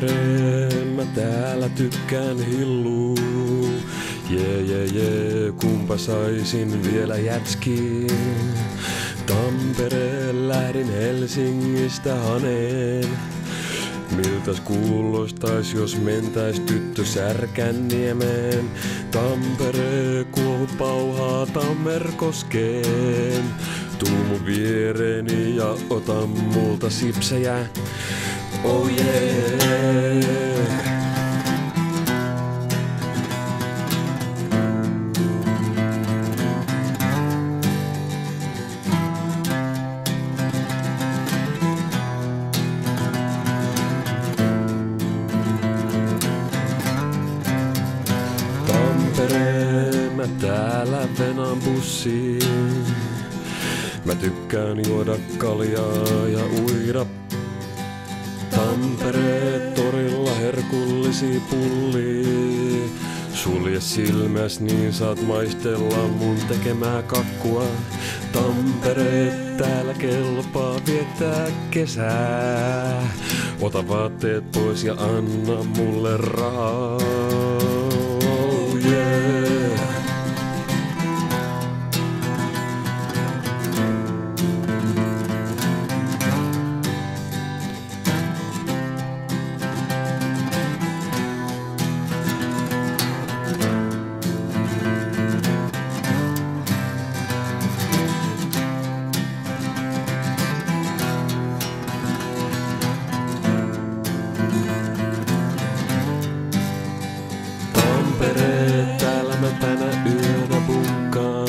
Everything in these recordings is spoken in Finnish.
Tampereen, mä täällä tykkään hilluu. Jee, kumpa saisin vielä jätskiin. Tampereen lähdin Helsingistä haneen. Miltäs kuulostais, jos mentäis tyttö Särkänniemeen? Tampere kuohu pauhaa Tammerkoskeen. Tuu mun viereeni ja ota multa sipsejä. Oh yeah. Tampereen, mä täällä venaan bussiin. Mä tykkään juoda kaljaa ja uida. Tampereen torilla herkullisia pullia. Sulje silmäs, niin saat maistella mun tekemää kakkua. Tampereen, täällä kelpaa viettää kesää. Ota vaatteet pois ja anna mulle rahaa. Täällä mä tänä yönä bukkaan.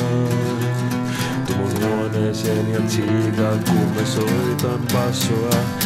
Tuu mun huoneeseen ja tsiikaa, kun mä soitan bassoa.